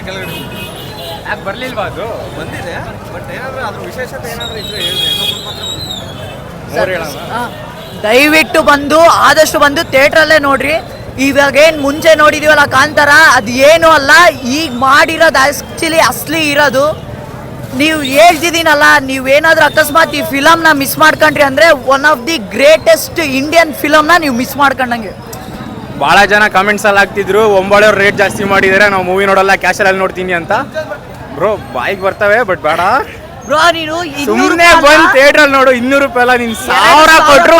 ಕೆಳಗಡೆ ಯಾಕೆ ಬರ್ಲಿಲ್ವಾ ಅದು? ಬಂದಿದೆ, ಬಟ್ ಏನಾದರೂ ಅದ್ರ ವಿಶೇಷತೆ ಏನಾದರೂ ಇದ್ರೆ ದಯವಿಟ್ಟು ಬಂದು ಆದಷ್ಟು ಬಂದು ಥಿಯೇಟ್ರಲ್ಲೇ ನೋಡ್ರಿ. ಇವಾಗೇನು ಮುಂಚೆ ನೋಡಿದೀವಲ್ಲ ಕಾಂತಾರ, ಅದು ಏನು ಅಲ್ಲ, ಈಗ ಮಾಡಿರೋದು ಆ್ಯಕ್ಚುಲಿ ಅಸಲಿ ಇರೋದು. ನೀವು ಹೇಳ್ತಿದ್ದೀನಲ್ಲ, ನೀವೇನಾದ್ರೂ ಅಕಸ್ಮಾತ್ ಈ ಫಿಲಮ್ನ ಮಿಸ್ ಮಾಡ್ಕೊಂಡ್ರಿ ಅಂದರೆ one of the greatest Indian ಫಿಲಮ್ನ ನೀವು ಮಿಸ್ ಮಾಡ್ಕೊಂಡಂಗೆ. ಭಾಳ ಜನ ಕಮೆಂಟ್ಸ್ ಅಲ್ಲಿ ಹಾಕ್ತಿದ್ರು, ಒಂಬಳೆಯವ್ರು ರೇಟ್ ಜಾಸ್ತಿ ಮಾಡಿದರೆ ನಾವು ಮೂವಿ ನೋಡಲ್ಲ ಕ್ಯಾಶಲ್ಲಿ ನೋಡ್ತೀನಿ ಅಂತ. ಬ್ರೋ ಬಾಯಿಗೆ ಬರ್ತವೆ, ಬಟ್ ಬೇಡ ಬ್ರೋ. ನೀನು ಸುಮ್ಮನೆ ಬಂದು ಥಿಯೇಟ್ರಲ್ಲಿ ನೋಡು. 200 ರೂಪಾಯಿ ಅಲ್ಲ, ನೀನು 1000 ಕೊಟ್ಟರು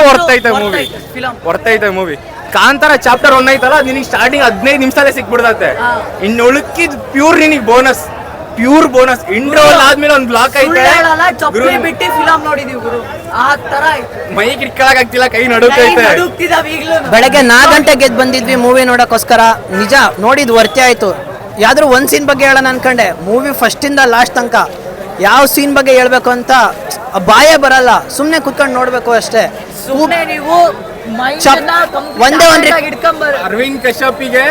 ಹೊರ್ತೈತೆ ಮೂವಿ. ಕಾಂತಾರ ಚಾಪ್ಟರ್ 1 ಐತಲ್ಲ, ನಿನಗೆ ಸ್ಟಾರ್ಟಿಂಗ್ 15 ನಿಮಿಷದಲ್ಲೇ ಸಿಕ್ಬಿಡ್ತೈತೆ. ಇನ್ನು ಉಳುಕಿದ್ ಪ್ಯೂರ್ ನಿನಗೆ ಬೋನಸ್, ಪ್ಯೂರ್ ಬೋನಸ್. ಇಂಟರ್ವಲ್ ಆದ್ಮೇಲೆ ಒಂದು ಬ್ಲಾಕ್ ಐತೆ, ಬಿಟ್ಟು ಫಿಲಮ್ ನೋಡಿದೀವಿ ಗುರು, ಆ ತರ ಮೈಕ್ ಇಟ್ಕೊಳಕಾಗ್ತಿಲ್ಲ, ಕೈ ನಡುಕೈತೆ. ಬೆಳಗ್ಗೆ 4 ಗಂಟೆಗೆ ಎದ್ದು ಬಂದಿದ್ವಿ ಮೂವಿ ನೋಡೋಕ್ಕೋಸ್ಕರ. ನಿಜ ನೋಡಿದ್ ವರ್ತಿ ಆಯ್ತು. ಯಾವ್ದಾದ್ರು ಒಂದು ಸೀನ್ ಬಗ್ಗೆ ಹೇಳೋಣ ಅನ್ಕೊಂಡೆ, ಮೂವಿ ಫಸ್ಟಿಂದ ಲಾಸ್ಟ್ ತನಕ ಯಾವ ಸೀನ್ ಬಗ್ಗೆ ಹೇಳ್ಬೇಕು ಅಂತ ಬಾಯೇ ಬರಲ್ಲ, ಸುಮ್ಮನೆ ಕುತ್ಕೊಂಡು ನೋಡ್ಬೇಕು ಅಷ್ಟೇ. ನೀವು ಒಂದೇ ಒಂದು ಅರವಿಂದ್ ಕಶ್ಯಪಿಗೆ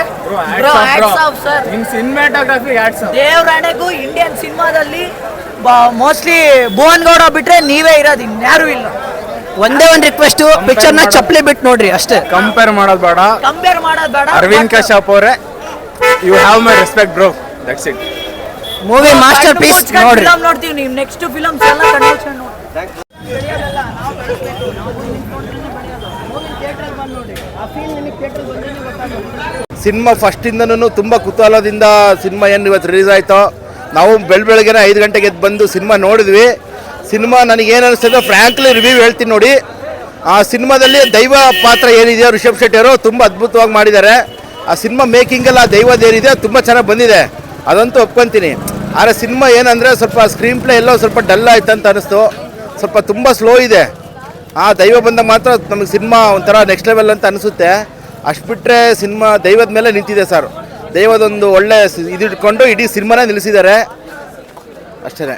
ಸಿನಿಮಾಟೋಗ್ರಫಿ ದೇವರಾಣೆಗೂ ಇಂಡಿಯನ್ ಸಿನಿಮಾದಲ್ಲಿ ಮೋಸ್ಟ್ಲಿ ಭುವನ್ ಗೌಡ ಬಿಟ್ರೆ ನೀವೇ ಇರೋದು, ಇನ್ಯಾರು ಇಲ್ಲ. ಒಂದೇ ಒಂದು ರಿಕ್ವೆಸ್ಟ್, ಪಿಕ್ಚರ್ನ ಚಪ್ಪಲಿ ಬಿಟ್ಟು ನೋಡ್ರಿ ಅಷ್ಟೇ. ಕಂಪೇರ್ ಮಾಡೋದು ಬೇಡ. ಅರವಿಂದ್ ಕಶ್ಯಪ್ ಅವರೇ, you have my respect bro, that's it. Movie masterpiece ನೋಡ್ರಿ. ನೋಡ್ತೀವಿ ನೀವು ನೆಕ್ಸ್ಟ್ ಫಿಲಮ್ಸ್ ಎಲ್ಲ ಕನ್ವರ್ಷನ್ ನೋಡಿ. ಸಿನಿಮಾ ಫಸ್ಟಿಂದನೂ ತುಂಬ ಕುತೂಹಲದಿಂದ ಸಿನಿಮಾ ಏನು ಇವತ್ತು ರಿಲೀಸ್ ಆಯಿತು. ನಾವು ಬೆಳಗ್ಗೆ 5 ಗಂಟೆಗೆ ಎದ್ದು ಬಂದು ಸಿನಿಮಾ ನೋಡಿದ್ವಿ. ಸಿನಿಮಾ ನನಗೇನು ಅನಿಸ್ತದೆ, ಫ್ರ್ಯಾಂಕ್ಲಿ ರಿವ್ಯೂ ಹೇಳ್ತೀನಿ ನೋಡಿ. ಆ ಸಿನಿಮಾದಲ್ಲಿ ದೈವ ಪಾತ್ರ ಏನಿದೆಯೋ ರಿಷಬ್ ಶೆಟ್ಟಿ ಅವರು ತುಂಬ ಅದ್ಭುತವಾಗಿ ಮಾಡಿದ್ದಾರೆ. ಆ ಸಿನಿಮಾ ಮೇಕಿಂಗಲ್ಲಿ ಆ ದೈವದೇನಿದೆ ತುಂಬ ಚೆನ್ನಾಗಿ ಬಂದಿದೆ, ಅದಂತೂ ಒಪ್ಕೊತೀನಿ. ಆದರೆ ಸಿನಿಮಾ ಏನಂದರೆ ಸ್ವಲ್ಪ ಸ್ಕ್ರೀನ್ ಪ್ಲೇ ಎಲ್ಲೋ ಸ್ವಲ್ಪ ಡಲ್ ಆಯ್ತು ಅಂತ ಅನಿಸ್ತು, ಸ್ವಲ್ಪ ತುಂಬ ಸ್ಲೋ ಇದೆ. ಆ ದೈವ ಬಂದಾಗ ಮಾತ್ರ ನಮಗೆ ಸಿನಿಮಾ ಒಂಥರ ನೆಕ್ಸ್ಟ್ ಲೆವೆಲ್ ಅಂತ ಅನಿಸುತ್ತೆ. ಅಷ್ಟು ಬಿಟ್ಟರೆ ಸಿನಿಮಾ ದೈವದ ಮೇಲೆ ನಿಂತಿದೆ ಸರ್. ದೈವದೊಂದು ಒಳ್ಳೆ ಇದಿಟ್ಕೊಂಡು ಇಡೀ ಸಿನಿಮಾನೇ ನಿಲ್ಲಿಸಿದ್ದಾರೆ ಅಷ್ಟೇ.